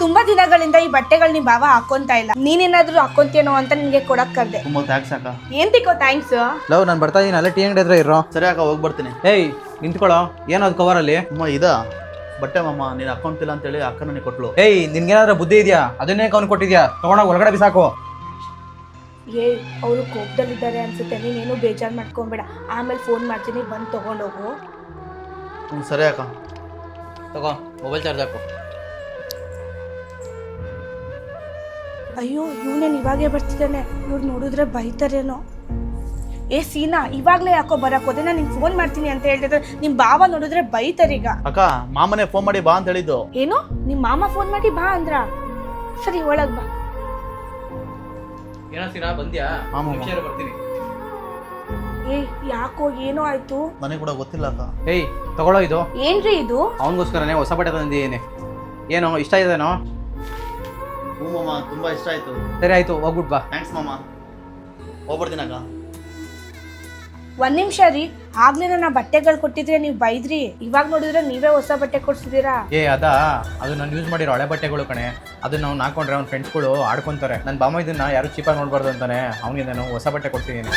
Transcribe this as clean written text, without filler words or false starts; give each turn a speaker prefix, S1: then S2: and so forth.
S1: ತುಂಬಾ ದಿನಗಳಿಂದ ಈ ಬಟ್ಟೆಗಳು ನಿಮ್ ಬಾವ ಹಾಕೊಂತ ಇಲ್ಲ, ನೀನೇನಾದ್ರೂ ಹಾಕೊಂತೇನೋ ಅಂತ ನಿನ್ಗೆ ಕೊಡಕ್ ಕರ್ದೆ.
S2: ತುಂಬ ಥ್ಯಾಂಕ್ಸ್ ಅಕ್ಕ.
S1: ಏನ್ ತಿಕ್ಕೋ ಥ್ಯಾಂಕ್ಸ್.
S3: ಲವ್ ನಾನು ಬರ್ತಾ ಇದೀನಿ, ಅಲ್ಲೇ ಟೀ ಅಂಗಡಿ ಹತ್ರ ಇರೋ.
S2: ಸರಿ ಅಕ್ಕ, ಹೋಗಿ ಬರ್ತೀನಿ.
S3: ಏಯ್ ನಿಂತ್ಕೊಳ್ಳೋ, ಏನದು ಕವರಲ್ಲಿ?
S2: ಅಮ್ಮ ಬಟ್ಟೆ ಮಾಮ ನೀನು ಅಕೌಂಟ್ ಇಲ್ಲ ಅಂತೇಳಿ ಅಕ್ಕ ನನಗೆ ಕೊಟ್ಲು.
S3: ಏಯ್ ನಿನ್ಗೇನಾದ್ರೂ ಬುದ್ಧಿ ಇದೆಯಾ? ಅದನ್ನೇ ಅವ್ನು ಕೊಟ್ಟಿದ್ಯಾ? ತಗೊಂಡೋಗಿ ಒಳಗಡೆ ಬಿಸಾಕು.
S1: ಅವರು ಕೋಪದಲ್ಲಿದ್ದಾರೆ ಅನ್ಸುತ್ತೆ, ನೀನೇನು ಬೇಜಾರು ಮಾಡ್ಕೊಂಬೇಡ, ಆಮೇಲೆ ಫೋನ್ ಮಾಡ್ತೀನಿ, ಬಂದು ತಗೊಂಡೋಗು.
S2: ಸರಿ ಅಕ್ಕ.
S3: ತಗೋ ಮೊಬೈಲ್ ಚಾರ್ಜ್ ಹಾಕು.
S1: ಅಯ್ಯೋ ಇವನೇನು ಇವಾಗೇ ಬರ್ತಿದ್ದಾನೆ, ಇವ್ರು ನೋಡಿದ್ರೆ ಬೈತಾರೇನೋ. ಸೀನಾ ಇವಾಗಲೇ ಯಾಕೋ ಬರಕ್ ಹೋದೆ, ನಾನು ನಿಂಗೆ ಫೋನ್ ಮಾಡ್ತೀನಿ ಅಂತ ಹೇಳ್ತಿದ್ರೆ ನಿಮ್ಮ ಬಾವ ನೋಡಿದ್ರೆ ಬೈತಾರೀಗ.
S2: ಅಕ್ಕ ಮಾಮನೇ ಫೋನ್ ಮಾಡಿ ಬಾ ಅಂತ ಹೇಳಿದ್ದು.
S1: ಏನು ನಿಮ್ಮ ಮಾಮ ಫೋನ್ ಮಾಡಿ ಬಾ ಅಂದ್ರ? ಸರಿ ಒಳಗ್ ಬಾ.
S3: ಏನೋ ಸೀನಾ ಬಂದ್ಯಾ? ಬರ್ತೀನಿ.
S1: ಯಾಕೋ ಏನೋ ಆಯ್ತು?
S2: ನನಗೆ ಕೂಡ ಗೊತ್ತಿಲ್ಲ ಅಕ್ಕ.
S3: ಏಯ್ ತಗೊಳ್ಳೋ, ಇದು
S1: ಏನ್ರಿ ಇದು?
S3: ಅವನಿಗೋಸ್ಕರನೇ ಹೊಸ ಬಟ್ಟೆ ತಂದಿದ್ದೀನಿ. ಏನೋ ಇಷ್ಟ ಇದೆನೋ?
S2: ಹ್ಞೂ ಮಾಮ, ತುಂಬ ಇಷ್ಟ ಆಯ್ತು.
S3: ಸರಿ ಆಯ್ತು, ಹೋಗ್ಬಿಟ್ ಬಾ.
S2: ಥ್ಯಾಂಕ್ಸ್ ಮಾಮ, ಹೋಗ್ಬಿಡ್ತೀನಿ ಅಕ್ಕ.
S1: ಒಂದ್ ನಿಮಿಷ ರೀ, ಆಗ್ಲೇ ನನ್ನ ಬಟ್ಟೆಗಳು ಕೊಟ್ಟಿದ್ರೆ ನೀವು ಬೈದ್ರಿ, ಇವಾಗ ನೋಡಿದ್ರೆ ನೀವೇ ಹೊಸ ಬಟ್ಟೆ ಕೊಡ್ಸಿದೀರಾ.
S3: ಅದು ನಾನು ಯೂಸ್ ಮಾಡಿರೋ ಹಳೆ ಬಟ್ಟೆಗಳು ಕಣೆ. ಅದನ್ನ ಅವ್ನು ಹಾಕೊಂಡ್ರೆ ಅವ್ನ ಫ್ರೆಂಡ್ಸ್ಗಳು ಆಡ್ಕೊಂತಾರೆ. ನನ್ನ ಬಾಮ ಇದನ್ನ ಯಾರು ಚೀಪಾಗಿ ನೋಡ್ಬಾರ್ದು ಅಂತಾನೆ ಅವ್ನಿಗೆ ನಾನು ಹೊಸ ಬಟ್ಟೆ ಕೊಡ್ತಿದ್ದೀನಿ.